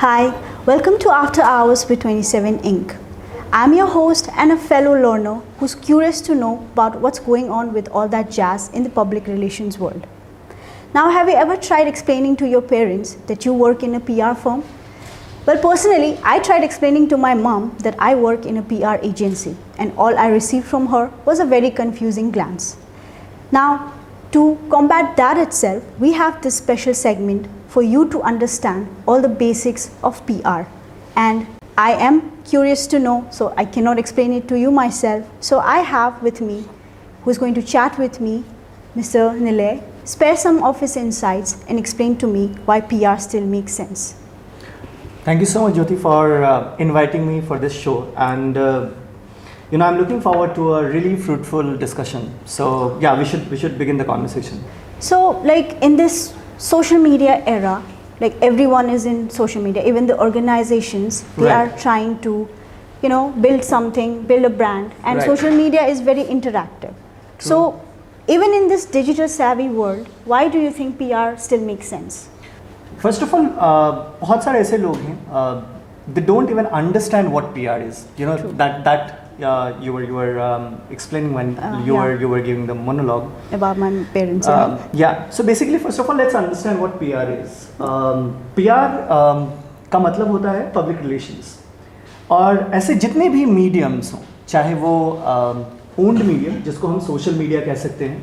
Hi, welcome to After Hours with 27 Inc. I'm your host and a fellow learner who's curious to know about what's going on with all that jazz in the public relations world. Now, have you ever tried explaining to your parents that you work in a PR firm? Well, personally, I tried explaining to my mom that I work in a PR agency, and all I received from her was a very confusing glance. Now, to combat that itself, we have this special segment for you to understand all the basics of PR. And I am curious to know, so I cannot explain it to you myself. So I have with me, who's going to chat with me, Mr. Nilay, spare some of his insights and explain to me why PR still makes sense. Thank you so much, Jyoti, for inviting me for this show. And I'm looking forward to a really fruitful discussion. So yeah, we should begin the conversation. So like in this social media era, like everyone is in social media, even the organizations, they Right. are trying to, build something, build a brand, and Right. social media is very interactive. So even in this digital savvy world, why do you think PR still makes sense? First of all, बहुत सारे ऐसे लोग हैं, they don't even understand what PR is. True. that you were explaining when you were giving the monologue. About my parents. Yeah. So basically, first of all, let's understand what PR is. PR का मतलब होता है public relations. और ऐसे जितने भी mediums हों, चाहे वो ओन्ड मीडियम जिसको हम सोशल मीडिया कह सकते हैं,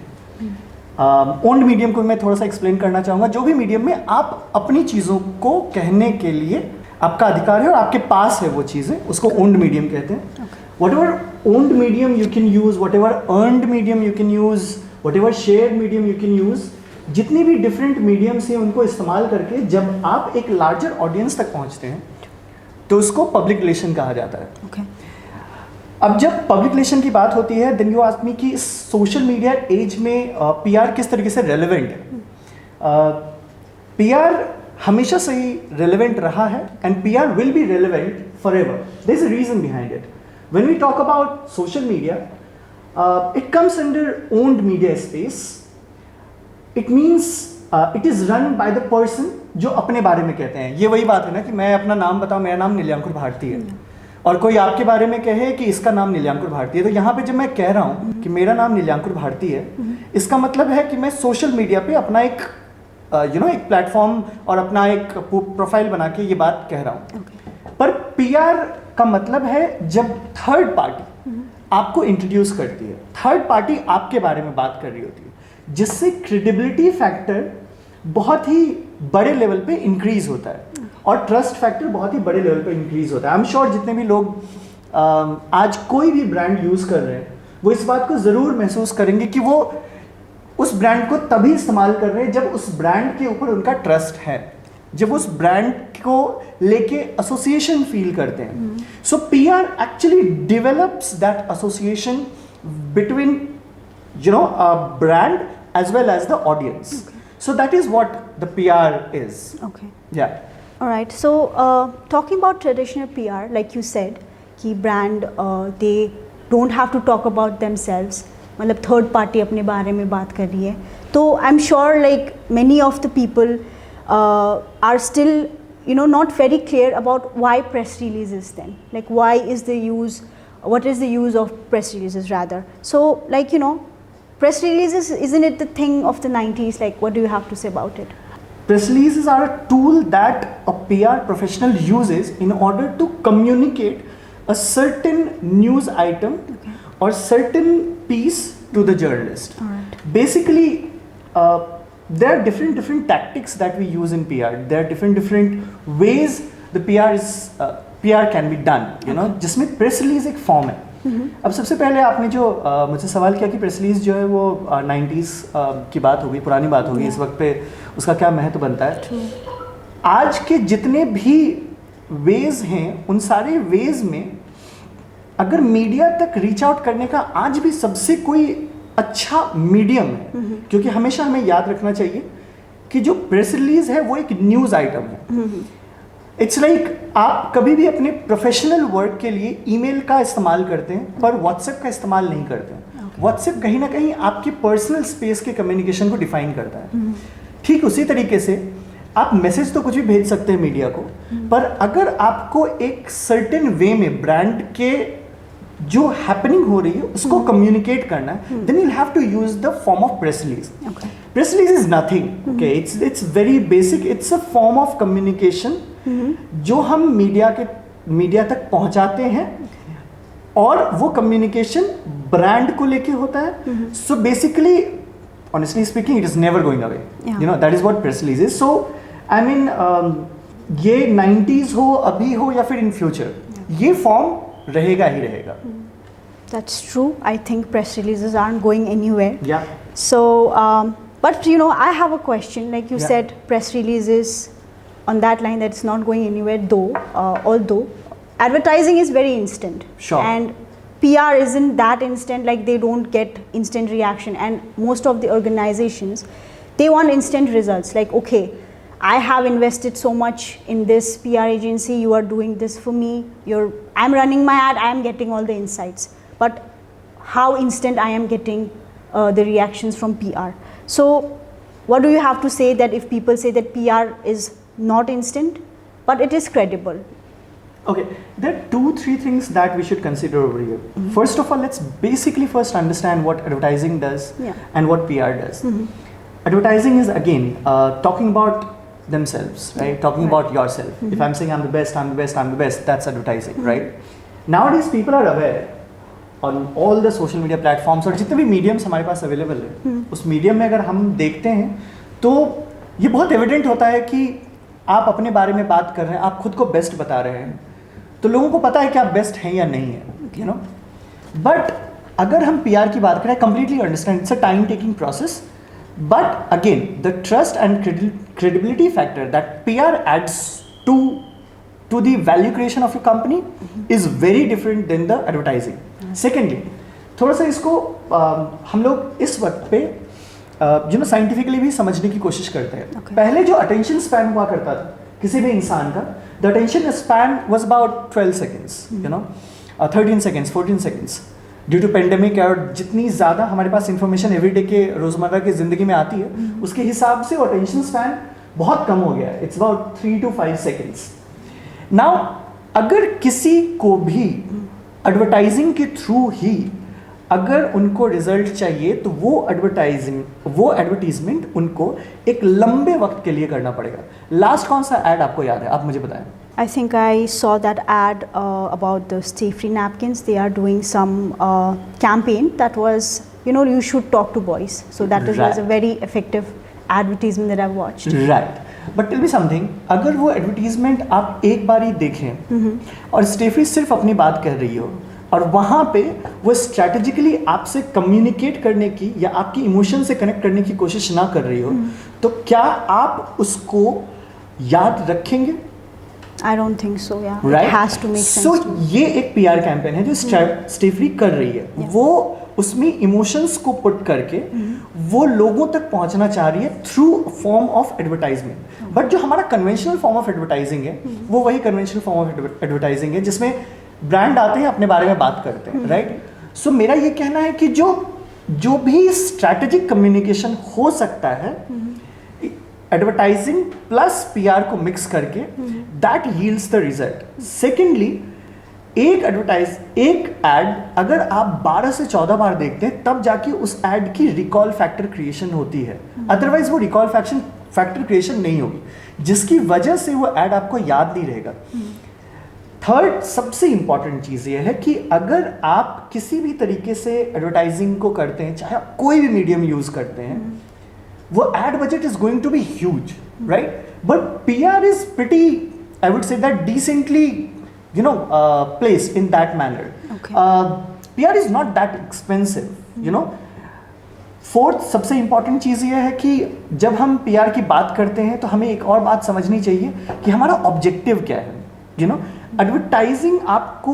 ओन्ड मीडियम को मैं थोड़ा सा एक्सप्लेन करना चाहूँगा। जो भी मीडियम में आप अपनी चीज़ों को कहने के लिए आपका अधिकार है और आपके पास है वो चीज़ें, उसको ओन्ड मीडियम कहते हैं। Whatever owned medium you can use, whatever earned medium you can use, whatever shared medium you can use, जितनी भी डिफरेंट मीडियम्स हैं उनको इस्तेमाल करके जब आप एक लार्जर ऑडियंस तक पहुंचते हैं तो उसको पब्लिक रिलेशन कहा जाता है। Okay. अब जब पब्लिक रिलेशन की बात होती है, देन यू आस्क मी कि इस सोशल मीडिया एज में पीआर किस तरीके से रेलेवेंट है। पीआर हमेशा से ही रेलेवेंट रहा है and PR will be relevant forever. There is a reason behind it. When we talk about social media, it comes under owned media space. It means it is run by the person जो अपने बारे में कहते हैं। ये वही बात है ना कि मैं अपना नाम बताऊँ, मेरा नाम नीलांकुर भारती है, और कोई आपके बारे में कहे कि इसका नाम नीलांकुर भारती है, तो यहाँ पे जब मैं कह रहा हूँ कि मेरा नाम नीलांकुर भारती है, इसका मतलब है कि मैं सोशल मीडिया पे अपना एक एक प्लेटफॉर्म और अपना एक प्रोफाइल बना के ये बात कह रहा हूँ। पर पीआर का मतलब है जब थर्ड पार्टी आपको इंट्रोड्यूस करती है, थर्ड पार्टी आपके बारे में बात कर रही होती है, जिससे क्रेडिबिलिटी फैक्टर बहुत ही बड़े लेवल पे इंक्रीज होता है और ट्रस्ट फैक्टर बहुत ही बड़े लेवल पे इंक्रीज होता है। आई एम श्योर जितने भी लोग आज कोई भी ब्रांड यूज कर रहे हैं वो इस बात को जरूर महसूस करेंगे कि वो उस ब्रांड को तभी इस्तेमाल कर रहे हैं जब उस ब्रांड के ऊपर उनका ट्रस्ट है, जब उस ब्रांड को लेके एसोसिएशन फील करते हैं। So PR actually develops that association between a brand as well as the audience. So that is what the PR is. Okay. या Alright, so talking about traditional PR, like you said, कि brand they don't have to talk about themselves, मतलब third party अपने बारे में बात कर रही है, तो I'm sure like many of the people are still not very clear about why press releases then, like why is the use, what is the use of press releases rather. So like press releases, isn't it the thing of the 90s? Like what do you have to say about it? Press releases are a tool that a PR professional uses in order to communicate a certain news item or certain piece to the journalist. Alright. Basically, there are different tactics that we use in PR. There are different ways the PR can be done. जिसमें press release एक form है। अब सबसे पहले आपने जो मुझसे सवाल किया कि प्रेस रिलीज जो है वो 90s की बात होगी, पुरानी बात होगी, इस वक्त पे उसका क्या महत्व बनता है। आज के जितने भी वेज हैं उन सारे वेज में अगर मीडिया तक रीच आउट करने का आज भी सबसे कोई अच्छा मीडियम है, क्योंकि हमेशा हमें याद रखना चाहिए कि जो प्रेस रिलीज है वो एक न्यूज़ आइटम है। इट्स लाइक आप कभी भी अपने प्रोफेशनल वर्क के लिए ईमेल का इस्तेमाल करते हैं पर व्हाट्सएप का इस्तेमाल नहीं करते हैं। व्हाट्सएप कहीं ना कहीं आपके पर्सनल स्पेस के कम्युनिकेशन को डिफाइन करता है। ठीक उसी तरीके से आप मैसेज तो कुछ भी भेज सकते हैं मीडिया को, पर अगर आपको एक सर्टेन वे में ब्रांड के जो हैपनिंग हो रही है उसको कम्युनिकेट करना है, then you have to use the form of press release. Press release is nothing, okay, it's very basic, it's a form of communication जो हम मीडिया तक पहुंचाते हैं, और वो कम्युनिकेशन ब्रांड को लेके होता है. So basically, honestly speaking, it is never going away. Yeah. You know, that is what press release is. So I mean, ये 90s हो, अभी हो, या फिर in future, ये फॉर्म रहेगा ही रहेगा. That's true. I think press releases aren't going anywhere. Yeah. So, but you know, I have a question. Like you Yeah. said, press releases on that line that it's not going anywhere. Although advertising is very instant. Sure. And PR isn't that instant. Like they don't get instant reaction. And most of the organizations, they want instant results. Like, okay, I have invested so much in this PR agency. You are doing this for me. I'm running my ad. I am getting all the insights. But how instant I am getting the reactions from PR? So what do you have to say that if people say that PR is not instant, but it is credible? Okay, there are 2-3 things that we should consider over here. First of all, let's basically first understand what advertising does and what PR does. Advertising is again talking about themselves, right? Talking about yourself. If I'm saying I'm the best, I'm the best, I'm the best, that's advertising, right? Nowadays people are aware on all the social media platforms, और जितने भी mediums हमारे पास available है, उस medium में अगर हम देखते हैं तो ये बहुत evident होता है कि आप अपने बारे में बात कर रहे हैं, आप खुद को बेस्ट बता रहे हैं, तो लोगों को पता है कि आप बेस्ट हैं या नहीं है, यू नो. बट अगर हम पीआर की बात करें, completely understand it's a time taking process, but again the trust and credibility factor that PR adds to the value creation of your company is very different than the advertising. Secondly, थोड़ा सा इसको हम लोग इस वक्त पे scientifically भी समझने की कोशिश करते हैं. पहले जो अटेंशन स्पैन हुआ करता था किसी भी इंसान का, the attention span was about 12 seconds, 13 seconds, 14 seconds. Due to pandemic और जितनी ज़्यादा हमारे पास इंफॉर्मेशन एवरीडे के रोज़मर्रा की ज़िंदगी में आती है, उसके हिसाब से वो attention span बहुत कम हो गया है. It's about 3 to 5 seconds. Now, अगर किसी को भी एडवर्टाइजिंग के थ्रू ही अगर उनको रिजल्ट चाहिए, तो वो एडवर्टीजमेंट उनको एक लंबे वक्त के लिए करना पड़ेगा. लास्ट कौन सा एड आपको याद है, आप मुझे बताएं. I think I saw that ad about the Stay Free napkins. They are doing some campaign that was, you should talk to boys. So that was a very effective advertisement that I've watched. Right. But tell me something, अगर वो advertisement आप एक बार ही देखें और stay free सिर्फ अपनी बात कह रही हो, और वहाँ पे वो स्ट्रैटेजिकली आपसे कम्युनिकेट करने की या आपकी इमोशन से कनेक्ट करने की कोशिश ना कर रही हो, तो क्या आप उसको याद रखेंगे? I don't think so, yeah. Right? It has to make sense. So ये एक PR कैंपेन है जो स्टे फ्री कर रही है. वो उसमें इमोशंस को पुट करके वो लोगों तक पहुंचना चाह रही है through form of advertisement. But जो हमारा कन्वेंशनल फॉर्म ऑफ एडवर्टाइजिंग है, वो वही कन्वेंशनल फॉर्म ऑफ एडवर्टाइजिंग है जिसमें ब्रांड आते हैं, अपने बारे में बात करते हैं, राइट. सो मेरा ये कहना है कि जो भी स्ट्रैटेजिक कम्युनिकेशन हो सकता है एडवर्टाइजिंग प्लस पीआर को मिक्स करके, that yields the result. Secondly, एक एड अगर आप 12 से 14 बार देखते हैं तब जाके उस एड की रिकॉल फैक्टर क्रिएशन होती है. अदरवाइज वो रिकॉल फैक्टर क्रिएशन नहीं होगी, जिसकी वजह से वो एड आपको याद नहीं रहेगा. थर्ड सबसे इंपॉर्टेंट चीज़ ये है कि अगर आप किसी भी तरीके से एडवर्टाइजिंग को करते हैं, चाहे आप कोई भी मीडियम यूज करते हैं, वो ad budget is going to be huge, right. But PR is pretty, I would say that decently placed in that manner. Okay. PR is not that expensive, fourth सबसे इंपॉर्टेंट चीज़ ये है कि जब हम PR की बात करते हैं तो हमें एक और बात समझनी चाहिए कि हमारा ऑब्जेक्टिव क्या है. एडवर्टाइजिंग आपको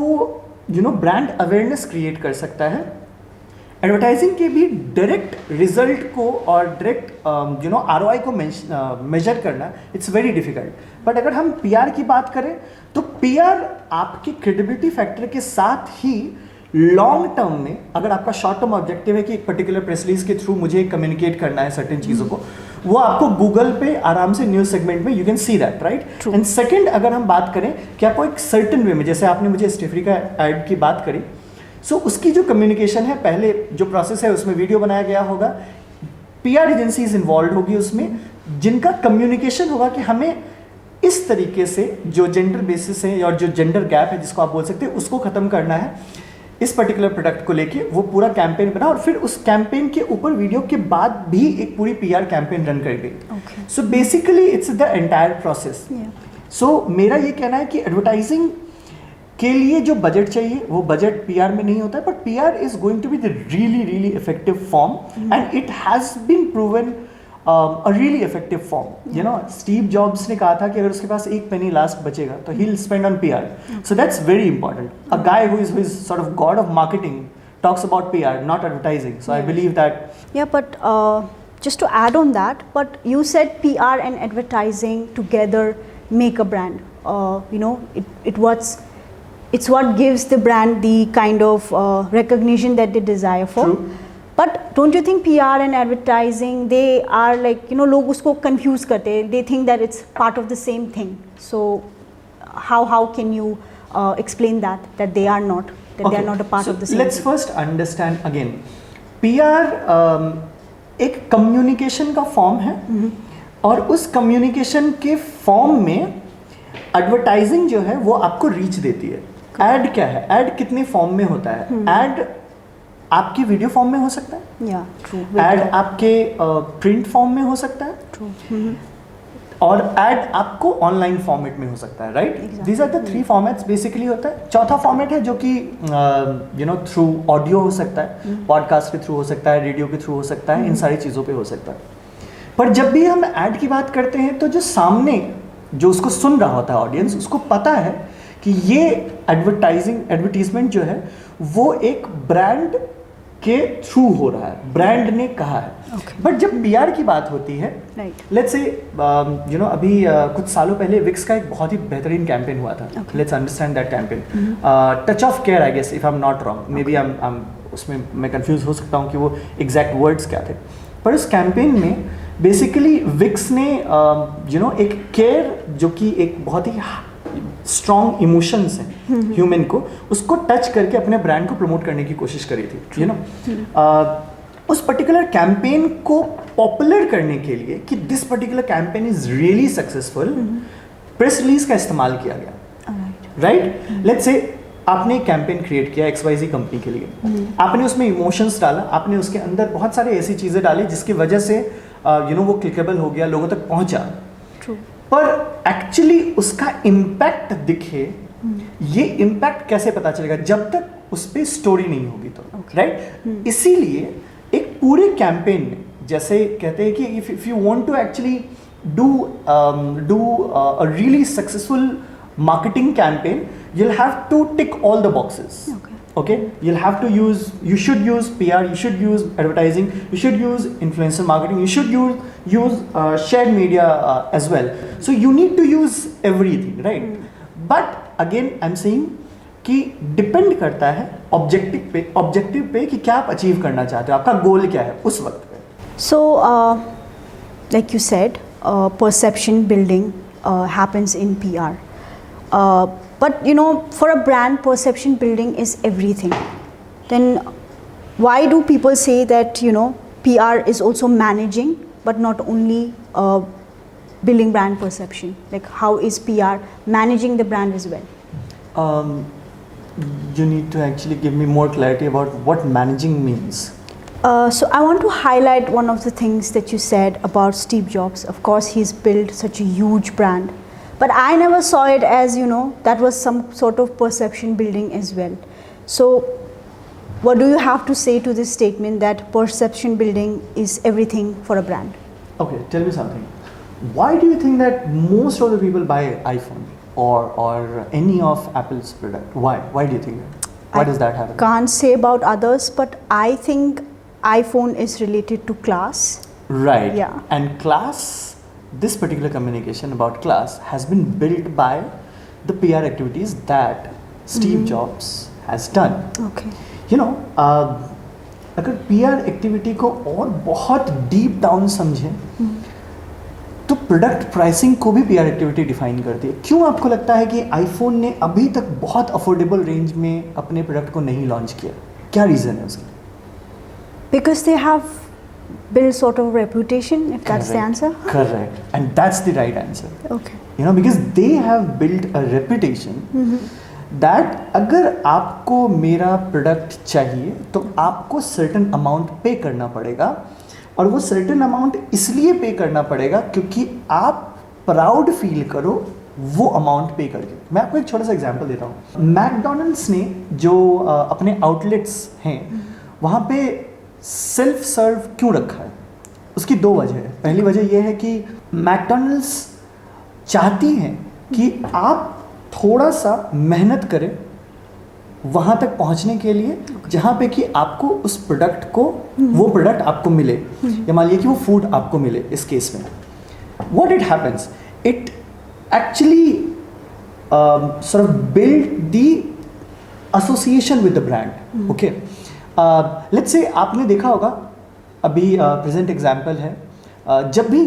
ब्रांड अवेयरनेस क्रिएट कर सकता है. एडवर्टाइजिंग के भी डायरेक्ट रिजल्ट को और डायरेक्ट ROI को मेजर करना इट्स वेरी डिफिकल्ट. बट अगर हम PR की बात करें तो PR आपके क्रेडिबिलिटी फैक्टर के साथ ही लॉन्ग टर्म में, अगर आपका शॉर्ट टर्म ऑब्जेक्टिव है कि एक पर्टिकुलर प्रेस रिलीज के थ्रू मुझे कम्युनिकेट करना है सर्टेन चीज़ों को, वो आपको गूगल पे आराम से न्यूज़ सेगमेंट में you can see that, right. And second, अगर हम बात करें कि आपको एक सर्टन वे में, जैसे आपने मुझे स्टेफरी का ऐड की बात करी, सो उसकी जो कम्युनिकेशन है, पहले जो प्रोसेस है उसमें वीडियो बनाया गया होगा, पीआर एजेंसीज इन्वॉल्व होगी उसमें, जिनका कम्युनिकेशन होगा कि हमें इस तरीके से जो जेंडर बेसिस है और जो जेंडर गैप है जिसको आप बोल सकते हैं, उसको ख़त्म करना है इस पर्टिकुलर प्रोडक्ट को लेके। वो पूरा कैंपेन बना और फिर उस कैंपेन के ऊपर वीडियो के बाद भी एक पूरी पीआर कैंपेन रन कर गई। So basically it's the entire process. So मेरा ये कहना है कि एडवर्टाइजिंग के लिए जो बजट चाहिए वो बजट पीआर में नहीं होता है, but PR is going to be the really effective form and it has been proven a really effective form. You know, Steve Jobs ने कहा था कि अगर उसके पास एक penny last बचेगा तो he'll spend on PR. So that's very important. A guy who is sort of god of marketing talks about PR, not advertising. So I believe that. Yeah, but just to add on that, but you said PR and advertising together make a brand. You know, it's what gives the brand the kind of recognition that they desire for. True. But don't you think PR and advertising, they are like, you know, लोग उसको confuse करते हैं. They think that it's part of the same thing. So how can you explain that they are not, that they are not a part of the same let's thing? first understand again. PR एक communication का form है और उस communication के form में advertising जो है वो आपको reach देती है. Ad क्या है? Ad कितने form में होता है? Ad आपकी वीडियो फॉर्म में हो सकता है, एड आपके प्रिंट फॉर्म में हो सकता है, और एड आपको ऑनलाइन फॉर्मेट में हो सकता है, right. These are the 3 formats basically होता है। चौथा फॉर्मेट है जो कि यू नो थ्रू ऑडियो हो सकता है, पॉडकास्ट के थ्रू हो सकता है, रेडियो के थ्रू हो सकता है, इन सारी चीज़ों पे हो सकता है। पर जब भी हम ऐड की बात करते हैं तो जो सामने जो उसको सुन रहा होता है ऑडियंस, उसको पता है कि ये एडवर्टीजमेंट जो है वो एक ब्रांड के थ्रू हो रहा है, ब्रांड ने कहा है। बट जब पीआर की बात होती है, लेट्स से यू नो अभी कुछ सालों पहले विक्स का एक बहुत ही बेहतरीन कैंपेन हुआ था। Let's understand that campaign, touch of care, I guess, if I am not wrong, may be उसमें मैं कंफ्यूज हो सकता हूँ कि वो एग्जैक्ट वर्ड्स क्या थे। पर उस कैंपेन में बेसिकली विक्स ने यू नो एक केयर जो कि एक बहुत ही स्ट्रॉन्ग इमोशंस हैं ह्यूमन को, उसको टच करके अपने ब्रांड को प्रमोट करने की कोशिश करी थी। यू नो उस पर्टिकुलर कैंपेन को पॉपुलर करने के लिए कि this particular campaign is really successful, press release का इस्तेमाल किया गया, राइट। लेट्स से आपने एक कैंपेन क्रिएट किया XYZ कंपनी के लिए, आपने उसमें इमोशंस डाला, आपने उसके अंदर बहुत सारे ऐसी चीज़ें डाली जिसकी वजह से यू नो वो क्लिकेबल हो गया, लोगों तक पहुंचा। पर एक्चुअली उसका इम्पैक्ट दिखे, ये इम्पैक्ट कैसे पता चलेगा जब तक उस पर स्टोरी नहीं होगी तो, राइट। इसीलिए एक पूरे कैंपेन में, जैसे कहते हैं कि if you want to actually do a really successful marketing campaign, you'll have to tick all the boxes. Okay, you'll have to you should use PR, you should use advertising, you should use influencer marketing, you should use shared media as well. So you need to use everything, right? But again I'm saying कि depend करता है objective पे कि क्या आप achieve करना चाहते हो, आपका goal क्या है उस वक्त पे. So like you said, perception building happens in PR. But you know, for a brand, perception building is everything. Then why do people say that, you know, PR is also managing but not only building brand perception? Like how is PR managing the brand as well? You need to actually give me more clarity about what managing means. So I want to highlight one of the things that you said about Steve Jobs. Of course, he's built such a huge brand. But I never saw it as, you know, that was some sort of perception building as well. So what do you have to say to this statement that perception building is everything for a brand? Okay, tell me something. Why do you think that most of the people buy iPhone or any of Apple's product? Why do you think that? Why does that happen? Can't say about others, but I think iPhone is related to class. Right. Yeah. And class, this particular communication about class has been built by the PR activities that Steve Jobs has done. Okay. You know, अगर PR activity को और बहुत deep down समझें तो product pricing को भी PR activity define करती है। क्यों आपको लगता है कि आईफोन ने अभी तक बहुत अफोर्डेबल रेंज में अपने प्रोडक्ट को नहीं लॉन्च किया? क्या रीज़न है उसका? Because they have built sort of reputation, if that's the answer. Correct. And that's the right answer. Okay. You know, because they have built a reputation that अगर आपको मेरा प्रोडक्ट चाहिए तो आपको सर्टेन अमाउंट पे करना पड़ेगा, और वो सर्टेन अमाउंट इसलिए पे करना पड़ेगा क्योंकि आप प्राउड फील करो वो अमाउंट पे करके। मैं आपको एक छोटा सा एग्जांपल देता हूँ। मैकडोनल्ड्स ने जो अपने आउटलेट्स हैं वहाँ पे सेल्फ सर्व क्यों रखा है? उसकी दो वजह है। पहली वजह यह है कि मैकडोनल्ड्स चाहती हैं कि आप थोड़ा सा मेहनत करें वहाँ तक पहुँचने के लिए जहाँ पे कि आपको उस प्रोडक्ट को वो प्रोडक्ट आपको मिले, या मान लीजिए कि वो फूड आपको मिले। इस केस में what it happens, it actually sort of build the association with the brand. Okay, let's say आपने देखा होगा अभी प्रेजेंट एग्जाम्पल है, जब भी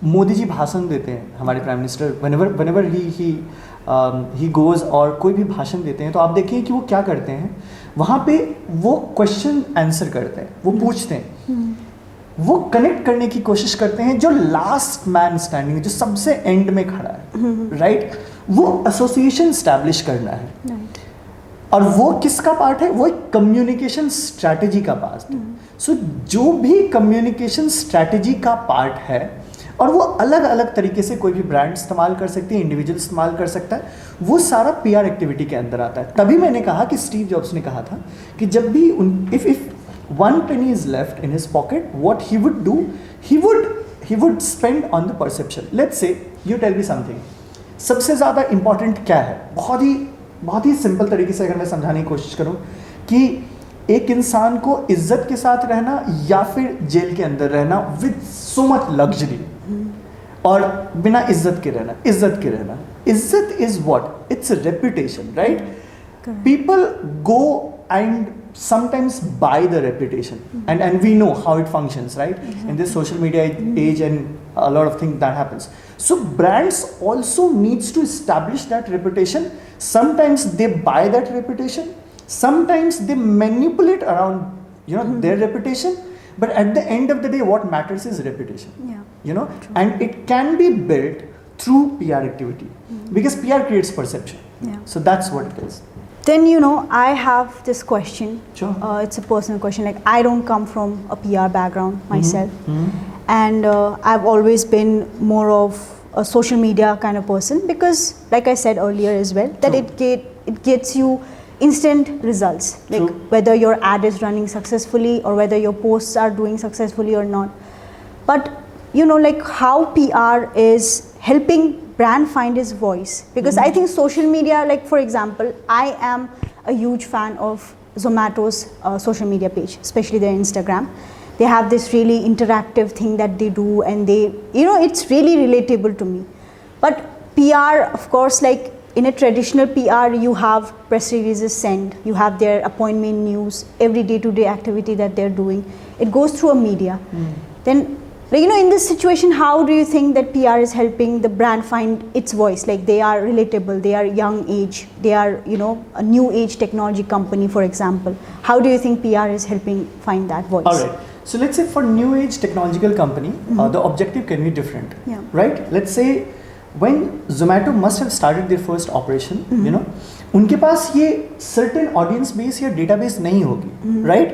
मोदी जी भाषण देते हैं, हमारे prime minister whenever he goes और कोई भी भाषण देते हैं, तो आप देखिए कि वो क्या करते हैं, वहाँ पे वो क्वेश्चन आंसर करते हैं, वो पूछते हैं, वो कनेक्ट करने की कोशिश करते हैं जो लास्ट मैन स्टैंडिंग है, जो सबसे एंड में खड़ा है, राइट? वो एसोसिएशन स्टैब्लिश करना है, और वो किसका पार्ट है? वो एक कम्युनिकेशन स्ट्रैटेजी का पार्ट है। सो जो भी कम्युनिकेशन स्ट्रैटेजी का पार्ट है, और वो अलग अलग तरीके से कोई भी ब्रांड इस्तेमाल कर सकती है, इंडिविजुअल इस्तेमाल कर सकता है, वो सारा पीआर एक्टिविटी के अंदर आता है। तभी मैंने कहा कि स्टीव जॉब्स ने कहा था कि जब भी if one penny is left in his pocket, what he would do, he would spend on the perception. Let's say you tell me something, सबसे ज़्यादा इम्पॉर्टेंट क्या है? बहुत ही सिंपल तरीके से अगर मैं समझाने की कोशिश करूँ कि एक इंसान को इज्जत के साथ रहना या फिर जेल के अंदर रहना विद सो मच लग्जरी, और बिना इज्जत के रहना। इज्जत is what? It's reputation, right? People go and sometimes buy the reputation, and we know how it functions, right? In this social media age, and a lot of things that happens. So brands also needs to establish that reputation. Sometimes they buy that reputation, sometimes they manipulate around, their reputation, but at the end of the day what matters is reputation. True. And it can be built through PR activity, because PR creates perception. So that's what it is. Then I have this question. Sure. It's a personal question. Like, I don't come from a PR background myself, and I've always been more of a social media kind of person, because, like I said earlier as well, that it gets you instant results. Like, whether your ad is running successfully or whether your posts are doing successfully or not. But like how PR is helping brand find his voice, because I think social media, like for example, I am a huge fan of Zomato's social media page, especially their Instagram. They have this really interactive thing that they do, and they, it's really relatable to me. But PR, of course, like in a traditional PR, you have press releases sent, you have their appointment news, every day-to-day activity that they're doing. It goes through a media. Then, in this situation, how do you think that PR is helping the brand find its voice? Like, they are relatable, they are young age, they are, a new age technology company, for example. How do you think PR is helping find that voice? All right. So let's say for new age technological company, the objective can be different, right? Let's say when Zomato must have started their first operation, उनके पास ये certain audience base या database नहीं होगी, right?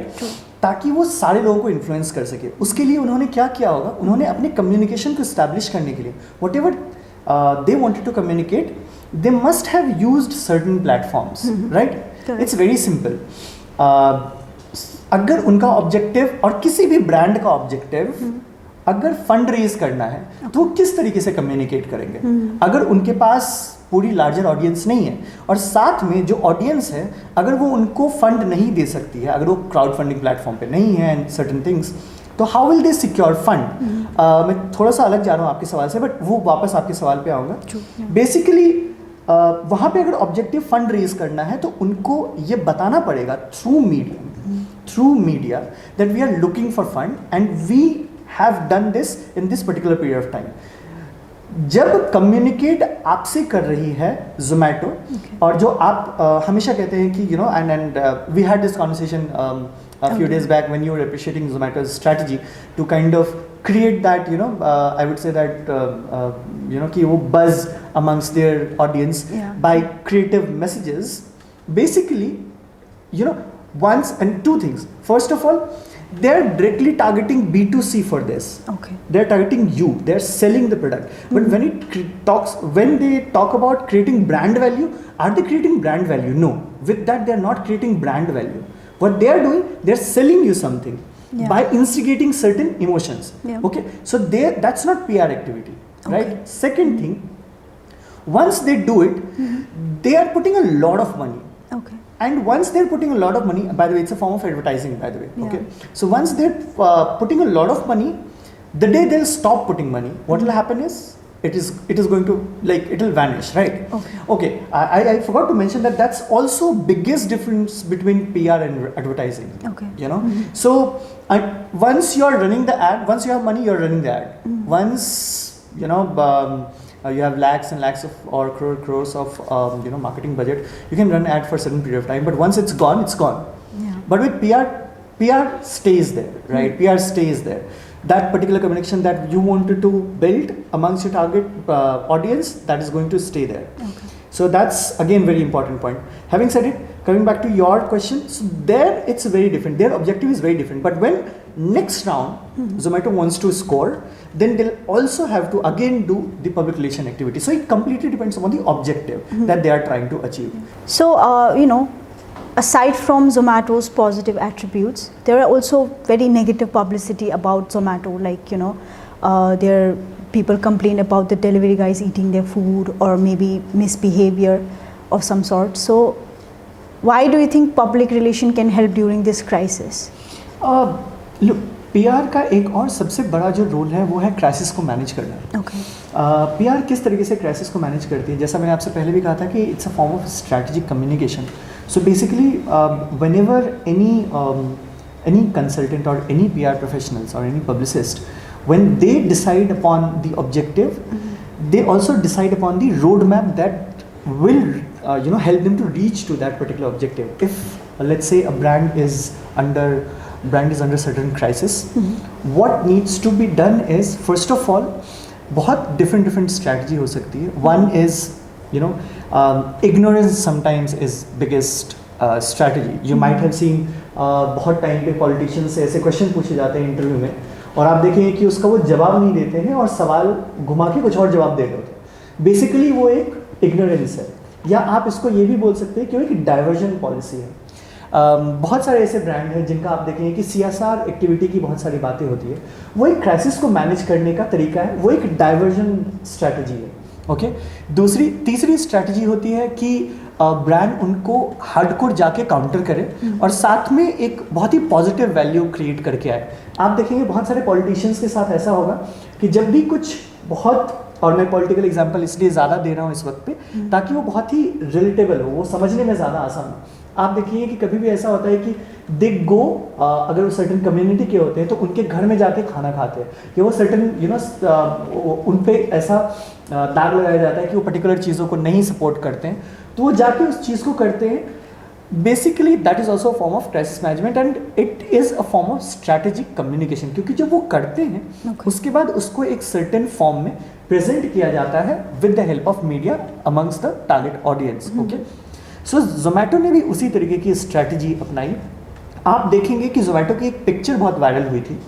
ताकि वो सारे लोगों को इन्फ्लुएंस कर सके। उसके लिए उन्होंने क्या किया होगा? उन्होंने अपने कम्युनिकेशन को इस्टेब्लिश करने के लिए whatever they wanted to communicate, they must have used certain platforms, right? Correct. It's very simple. अगर उनका ऑब्जेक्टिव और किसी भी ब्रांड का ऑब्जेक्टिव अगर फंड रेज करना है, तो वो किस तरीके से कम्युनिकेट करेंगे? अगर उनके पास पूरी लार्जर ऑडियंस नहीं है, और साथ में जो ऑडियंस है अगर वो उनको फंड नहीं दे सकती है, अगर वो क्राउड फंडिंग प्लेटफॉर्म पे नहीं है एंड सर्टेन थिंग्स, तो how will they secure fund? मैं थोड़ा सा अलग जा रहा हूँ आपके सवाल से, बट वो वापस आपके सवाल पे आऊँगा। बेसिकली वहाँ पे अगर ऑब्जेक्टिव फंड रेज करना है, तो उनको ये बताना पड़ेगा through media that we are looking for fund, and we have done this in this particular period of time. जब कम्युनिकेट आपसे कर रही है जोमेटो, और जो आप हमेशा कहते हैं कि you know and we had this conversation a few days back when you were appreciating Zomato's strategy to kind of create that, you know, I would say that, you know, कि वो buzz amongst their audience by creative messages. Basically, you know, once and two things. First of all, they're directly targeting B2C for this. Okay. They're targeting you. They're selling the product. But when they talk about creating brand value, are they creating brand value? No. With that, they're not creating brand value. What they are doing, they're selling you something by instigating certain emotions. Okay, so that's not PR activity, right? Second thing, once they do it, they are putting a lot of money. Okay. And once they're putting a lot of money, by the way, it's a form of advertising, by the way. Okay, so once they're putting a lot of money, the day they'll stop putting money, what will happen is it is going to, like, it will vanish, right? Okay. I forgot to mention that that's also biggest difference between PR and advertising. Okay. You know, so once you're running the ad, once you have money, you're running the ad. Once you know you have lakhs and lakhs of or crores of you know, marketing budget, you can run ad for a certain period of time. But once it's gone, it's gone. But with PR stays there, right? PR stays there. That particular communication that you wanted to build amongst your target audience, that is going to stay there. Okay. So that's again very important point. Having said it, coming back to your question, so there it's very different. Their objective is very different. But when next round Zomato wants to score, then they'll also have to again do the public relation activity. So it completely depends on the objective that they are trying to achieve. So you know, aside from Zomato's positive attributes, there are also very negative publicity about Zomato. Like, you know, people complain about the delivery guys eating their food, or maybe misbehavior of some sort. So why do you think public relation can help during this crisis? Look, PR का एक और सबसे बड़ा जो role है वो है crisis को मैनेज करना. Okay. PR किस तरीके से क्राइसिस को मैनेज करती है, जैसा मैंने आपसे पहले भी कहा था कि it's a form of strategic communication. So basically, whenever any consultant or any PR professionals or any publicist, when they decide upon the objective, they also decide upon the roadmap that will you know, help them to reach to that particular objective. If let's say a brand is under certain crisis, what needs to be done is, first of all, बहुत different strategy हो सकती है. One is, you know, ignorance sometimes is biggest strategy. You might have seen बहुत time पे politician से ऐसे question पूछे जाते हैं इंटरव्यू में, और आप देखेंगे कि उसका वो जवाब नहीं देते हैं और सवाल घुमा के कुछ और जवाब दे रहे होते हैं. बेसिकली वो एक इग्नोरेंस है, या आप इसको ये भी बोल सकते हैं कि वो एक डाइवर्जन पॉलिसी है. बहुत सारे ऐसे ब्रांड हैं जिनका आप देखेंगे कि CSR एक्टिविटी की बहुत सारी बातें होती है. वो एक क्राइसिस को मैनेज करने का तरीका है, वो एक डाइवर्जन स्ट्रैटेजी है. ओके, तीसरी स्ट्रैटेजी होती है कि ब्रांड उनको हार्डकोर जाके काउंटर करे और साथ में एक बहुत ही पॉजिटिव वैल्यू क्रिएट करके आए. आप देखेंगे बहुत सारे पॉलिटिशियंस के साथ ऐसा होगा कि जब भी कुछ बहुत, और मैं पॉलिटिकल एग्जांपल इसलिए ज़्यादा दे रहा हूँ इस वक्त पे ताकि वो बहुत ही रिलेटेबल हो, वो समझने में ज़्यादा आसान हो. आप देखिए कि कभी भी ऐसा होता है कि दे गो, अगर वो सर्टन कम्युनिटी के होते हैं तो उनके घर में जाके खाना खाते हैं, कि वो सर्टन यू नो उन पे ऐसा दाग लगाया जाता है कि वो पर्टिकुलर चीज़ों को नहीं सपोर्ट करते हैं, तो वो जाके उस चीज़ को करते हैं. Basically that is also a form of crisis management and it is a form of strategic communication, क्योंकि जब वो करते हैं उसके बाद उसको एक सर्टेन फॉर्म में प्रेजेंट किया जाता है with the help of media amongst the target audience. Okay, so Zomato ने भी उसी तरीके की स्ट्रैटेजी अपनाई. आप देखेंगे कि जोमेटो की एक पिक्चर बहुत वायरल हुई थी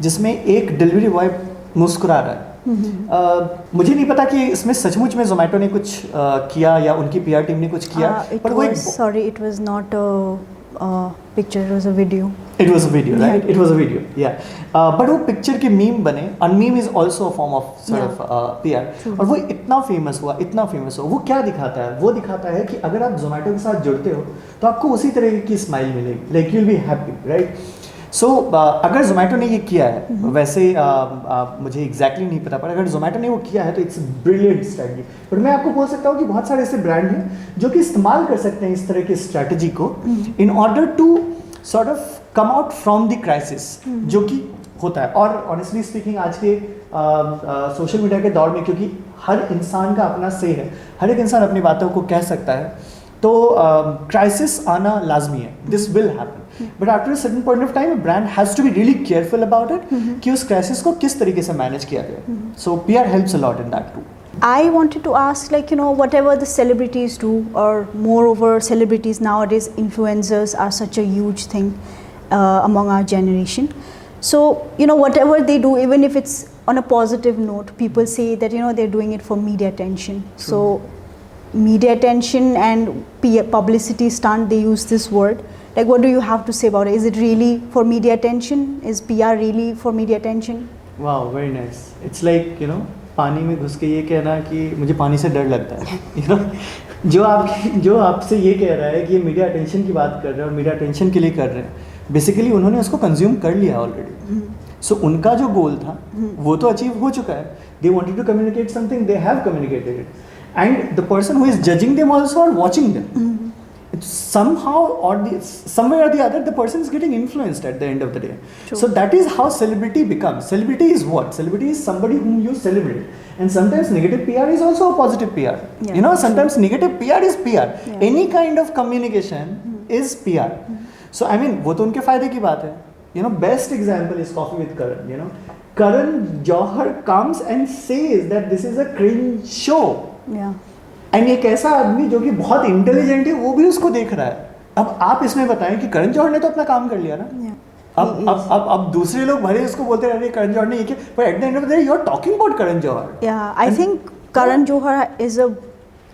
जिसमें एक डिलीवरी बॉय मुस्कुरा रहा है. मुझे नहीं पता कि इसमें सचमुच में जोमेटो ने कुछ किया या उनकी PR टीम ने कुछ किया, पर वो एक it was not a picture, it was a video. It was a video, right? It was a video, yeah. But वो पिक्चर के मीम बने, and meme is also a form of sort of PR. और वो इतना famous हुआ. वो क्या दिखाता है? वो दिखाता है कि अगर आप जोमेटो के साथ जुड़ते हो तो आपको उसी तरह की स्माइल मिलेगी, like you'll be happy, right? सो अगर जोमेटो ने ये किया है, वैसे मुझे एग्जैक्टली नहीं पता, पर अगर जोमेटो ने वो किया है तो इट्स ब्रिलियंट स्ट्रैटेजी. पर मैं आपको बोल सकता हूँ कि बहुत सारे ऐसे ब्रांड हैं जो कि इस्तेमाल कर सकते हैं इस तरह की स्ट्रैटेजी को in order to sort of come out from the crisis, जो कि होता है। और ऑनेस्टली स्पीकिंग आज के सोशल मीडिया के दौर में, क्योंकि हर इंसान का अपना से है, हर एक इंसान अपनी बातों को कह सकता है, तो क्राइसिस आना लाजमी है, this will happen, but after a certain point of time brand has to be really careful about it कि उस क्राइसिस को किस तरीके से मैनेज किया गया। So PR helps a lot in that too. I wanted to ask, like, you know, whatever the celebrities do, or moreover, celebrities nowadays, influencers are such a huge thing among our generation. So, you know, whatever they do, even if it's on a positive note, people say that, you know, they're doing it for media attention. True. So, media attention and publicity stunt, they use this word. Like, what do you have to say about it? Is it really for media attention? Is PR really for media attention? Wow, very nice. It's like, you know, पानी में घुस के ये कहना कि मुझे पानी से डर लगता है, you know? जो आपसे ये कह रहा है कि ये मीडिया अटेंशन की बात कर रहे हैं और मीडिया अटेंशन के लिए कर रहे हैं, बेसिकली उन्होंने उसको कंज्यूम कर लिया ऑलरेडी। सो उनका जो गोल था वो तो अचीव हो चुका है। They wanted to communicate something, they have communicated it, and the person who is judging them also are watching them. Somehow or somewhere or the other, the person is getting influenced at the end of the day. True. So that is how celebrity becomes. Celebrity is what? Celebrity is somebody whom you celebrate. And sometimes negative PR is also a positive PR. Yeah, You know, sometimes negative PR is PR. Yeah. Any kind of communication is PR. So I mean, वो तो उनके फायदे की बात है. You know, best example is Coffee with Karan. You know, Karan Johar comes and says that this is a cringe show. Yeah. And एक ऐसा आदमी जो कि बहुत इंटेलिजेंट है वो भी उसको देख रहा है। अब आप इसमें बताएं कि करण जौहर ने तो अपना काम कर लिया ना। Yeah. अब दूसरे लोग भले उसको बोलते रह रहे करण जौहर ने ये किया, but at the end of the day you are talking about Karan Johar. Yeah, I think Karan Johar is a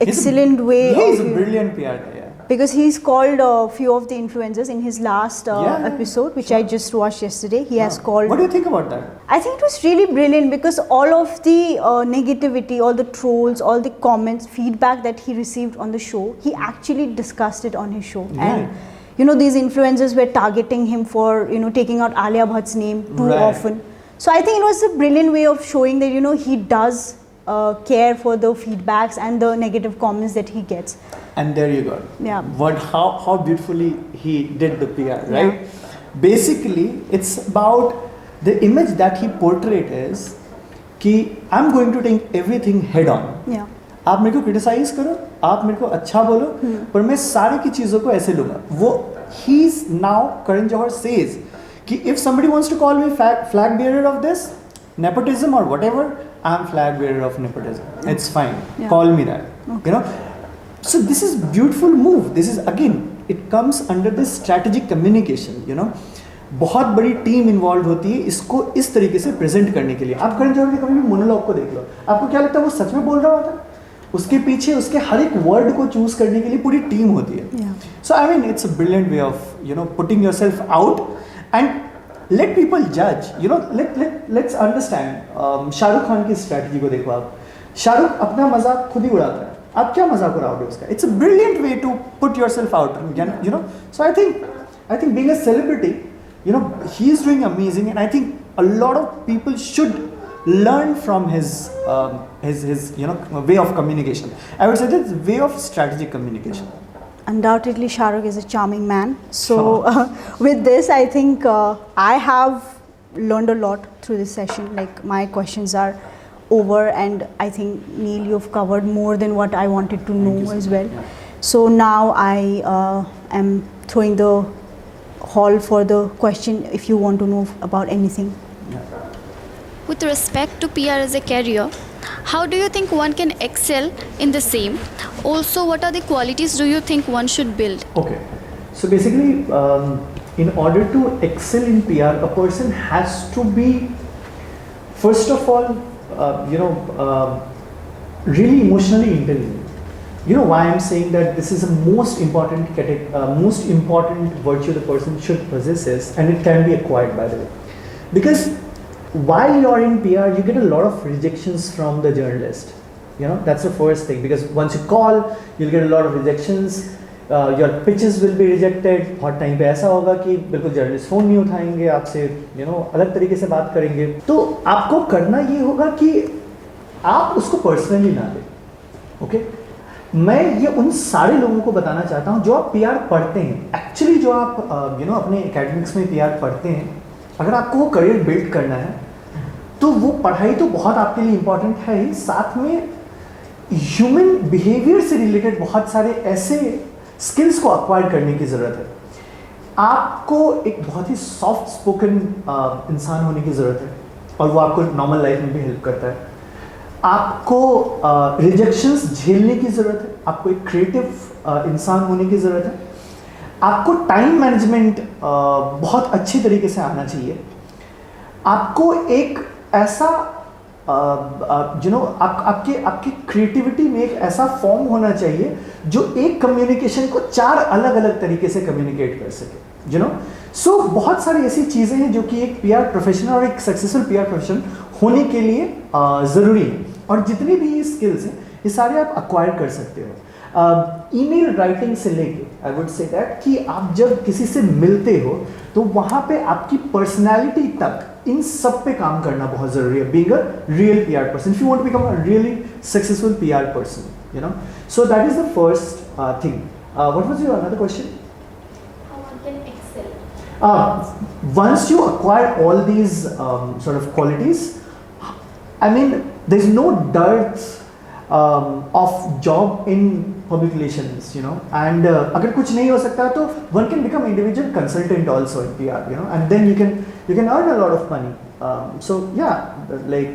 excellent way. He is of a brilliant PR guy. Yeah. Because he's called a few of the influencers in his last Yeah. episode, which I just watched yesterday. He has called. What do you think about that? I think it was really brilliant because all of the negativity, all the trolls, all the comments, feedback that he received on the show, he actually discussed it on his show. Yeah. And you know, these influencers were targeting him for, you know, taking out Alia Bhatt's name too Right. often. So I think it was a brilliant way of showing that, you know, he does care for the feedbacks and the negative comments that he gets. And there you go. Yeah. How beautifully he did the PR, right? Basically, it's about the image that he portrayed is कि I'm going to take everything head on. Yeah. आप मेरे को criticise करो, आप मेरे को अच्छा बोलो, पर मैं सारी की चीज़ों को ऐसे लूँगा। वो he is now Karan Johar says कि if somebody wants to call me flag bearer of this nepotism or whatever, I'm flag bearer of nepotism. It's fine. Yeah. Call me that. Okay. You know. So this is beautiful move. This is again, it comes under this strategic communication. You know, बहुत बड़ी team involve होती है इसको इस तरीके से present करने के लिए। आप करण जौहर के कभी भी मोनोलॉग को देख लो, आपको क्या लगता है वो सच में बोल रहा होता है? उसके पीछे उसके हर एक वर्ड को चूज करने के लिए पूरी टीम होती है। Yeah. So I mean, it's a brilliant way of, you know, putting yourself out and let people judge. You know, let's understand. Shahrukh Khan की स्ट्रैटेजी को देखो आप। शाहरुख अपना मजाक खुद ही उड़ाता है, आप क्या मजाक उड़ाओगे उसका? It's a brilliant way to put yourself out. You know, so I think being a celebrity, you know, he is doing amazing, and I think a lot of people should learn from his you know, way of communication. I would say that's way of strategic communication. Undoubtedly, Shah Rukh is a charming man. So, with this, I think I have learned a lot through this session. Like, my questions are over, and I think, Neil, you've covered more than what I wanted to know as well. Yeah. So, now I am throwing the hall for the question if you want to know about anything. Yeah. With respect to PR as a career, how do you think one can excel in the same? Also, what are the qualities do you think one should build? Okay, so basically, in order to excel in PR, a person has to be, first of all, you know, really emotionally intelligent. You know why I'm saying that this is the most important virtue the person should possess is, and it can be acquired, by the way, because while you're in PR, you get a lot of rejections from the journalist. You know, that's the first thing, because once you call, you'll get a lot of rejections. Your pitches will be rejected. बहुत time पे ऐसा होगा कि बिल्कुल journalist phone नहीं उठाएंगे आपसे, you know, अलग तरीके से बात करेंगे। तो आपको करना ये होगा कि आप उसको पर्सनली ना लें, okay? मैं ये उन सारे लोगों को बताना चाहता हूँ जो आप पीआर पढ़ते हैं, एक्चुअली जो आप अपने एकेडमिक्स में पीआर पढ़ते हैं, अगर आपको वो करियर बिल्ड करना है तो वो पढ़ाई तो बहुत आपके लिए इम्पॉर्टेंट है ही, साथ में ह्यूमन बिहेवियर से रिलेटेड बहुत सारे ऐसे स्किल्स को एक्वायर करने की ज़रूरत है। आपको एक बहुत ही सॉफ्ट स्पोकन इंसान होने की ज़रूरत है और वो आपको नॉर्मल लाइफ में भी हेल्प करता है। आपको रिजेक्शंस झेलने की ज़रूरत है, आपको एक क्रिएटिव इंसान होने की ज़रूरत है, आपको टाइम मैनेजमेंट बहुत अच्छी तरीके से आना चाहिए, आपको एक ऐसा आपकी क्रिएटिविटी में एक ऐसा फॉर्म होना चाहिए जो एक कम्युनिकेशन को 4 अलग अलग तरीके से कम्युनिकेट कर सके, सो बहुत सारी ऐसी चीज़ें हैं जो कि एक पीआर प्रोफेशनल और एक सक्सेसफुल पीआर प्रोफेशनल होने के लिए ज़रूरी है। और जितनी भी ये स्किल्स हैं ये सारे आप एक्वायर कर सकते हो। ईमेल राइटिंग से लेके आई वुड से दैट कि आप जब किसी से मिलते हो तो वहाँ पे आपकी पर्सनैलिटी तक इन सब पे काम करना बहुत ज़रूरी है, being a real PR person, if you want to become a really successful PR person, so that is the first thing. What was your another question? How one can excel? Once you acquire all these sort of qualities, I mean, there's no dearth of job in public relations, and अगर कुछ नहीं हो सकता तो one can become individual consultant also in PR, and then you can earn a lot of money. So yeah, like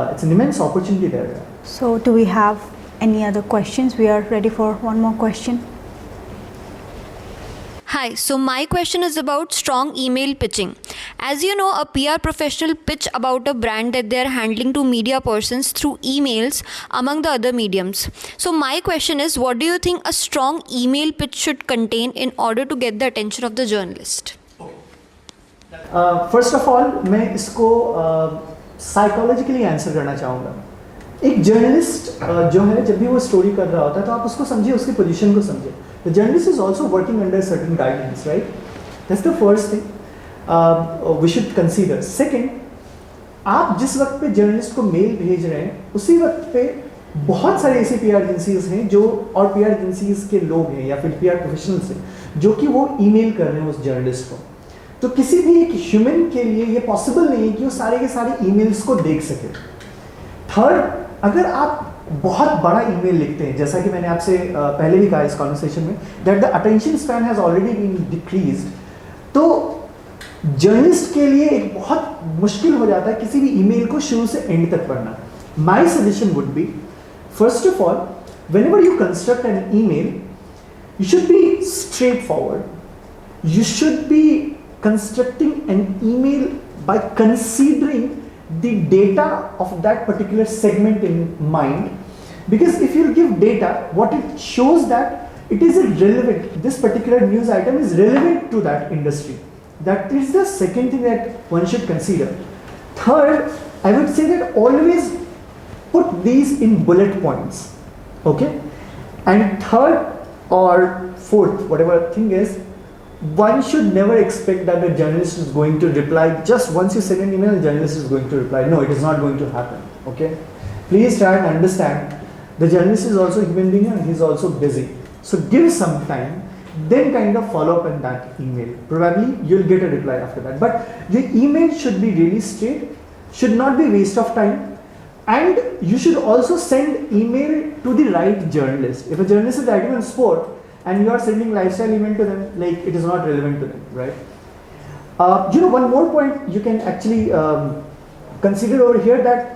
it's an immense opportunity there. So do we have any other questions? We are ready for one more question. Hi, so my question is about strong email pitching. As you know, a PR professional pitch about a brand that they are handling to media persons through emails among the other mediums. So my question is, what do you think a strong email pitch should contain in order to get the attention of the journalist? First of all, मैं इसको psychologically answer करना चाहूँगा। एक journalist जो है जब भी वो स्टोरी कर रहा होता है तो आप उसको समझिए, उसकी पोजीशन को समझिए। The journalist is also working under certain guidelines, right? That's the first thing we should consider. Second, आप जिस वक्त पे जर्नलिस्ट को मेल भेज रहे हैं उसी वक्त पे बहुत सारे ऐसे पीआर एजेंसीज हैं जो और पीआर एजेंसीज के लोग हैं या फिर पीआर प्रोफेशनल्स हैं जो कि वो ईमेल कर रहे हैं उस जर्नलिस्ट को। तो किसी भी एक ह्यूमन के लिए ये पॉसिबल नहीं है कि वो सारे के सारे ईमेल्स को देख सके। थर्ड, अगर आप बहुत बड़ा ईमेल लिखते हैं, जैसा कि मैंने आपसे पहले भी कहा इस कॉन्वर्सेशन में, that the attention span has already been decreased, तो जर्नलिस्ट के लिए एक बहुत मुश्किल हो जाता है किसी भी ईमेल को शुरू से एंड तक पढ़ना। My suggestion would be, first of all, whenever you construct N email, you should be straight forward, you should be constructing an email by considering the data of that particular segment in mind, because if you give data, what it shows that it is relevant, this particular news item is relevant to that industry. That is the second thing that one should consider. Third, I would say that always put these in bullet points, okay? And third or fourth, whatever thing is, one should never expect that the journalist is going to reply just once you send an email, the journalist is going to reply. No, it is not going to happen, okay? Please try and understand, the journalist is also a human being and he is also busy. So give some time, then kind of follow up on that email. Probably you'll get a reply after that. But your email should be really straight, should not be waste of time, and you should also send email to the right journalist. If a journalist is writing on sport, and you are sending lifestyle email to them, like it is not relevant to them, right? One more point you can actually consider over here, that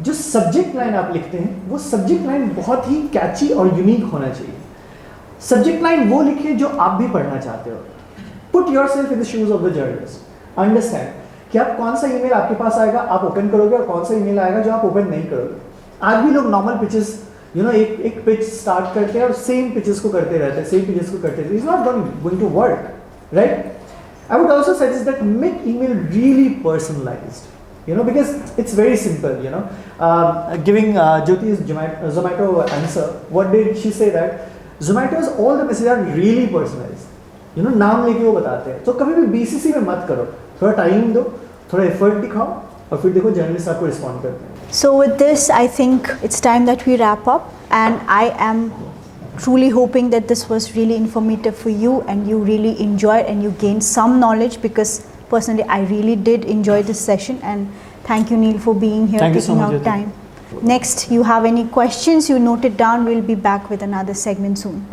जो subject line आप लिखते हैं वो subject line बहुत ही catchy और unique होना चाहिए। Subject line वो लिखिए जो आप भी पढ़ना चाहते हो। Put yourself in the shoes of the journalist. Understand कि आप कौन सा email आपके पास आएगा आप open करोगे और कौन सा email आएगा जो आप open नहीं करोगे। आज भी लोग normal pitches एक पिच स्टार्ट करते हैं और सेम पिचेस को करते रहते हैं, सेम पिचेस को करते रहते हैं। It's not going to work, right? I would also suggest that make email really personalised, because it's very simple, giving Jyoti's Zomato answer, what did she say? That Zomato's all the messages are really personalized, नाम लेके वो बताते हैं। तो कभी भी BCC में मत करो, थोड़ा टाइम दो, थोड़ा एफर्ट दिखाओ और फिर देखो जर्नलिस्ट आपको रिस्पॉन्ड करते हैं। So with this, I think it's time that we wrap up, and I am truly hoping that this was really informative for you and you really enjoyed and you gained some knowledge, because personally I really did enjoy this session, and thank you, Neil, for being here, Thank you so taking much, out Jyoti. time. Next, you have any questions, you note it down. We'll be back with another segment soon.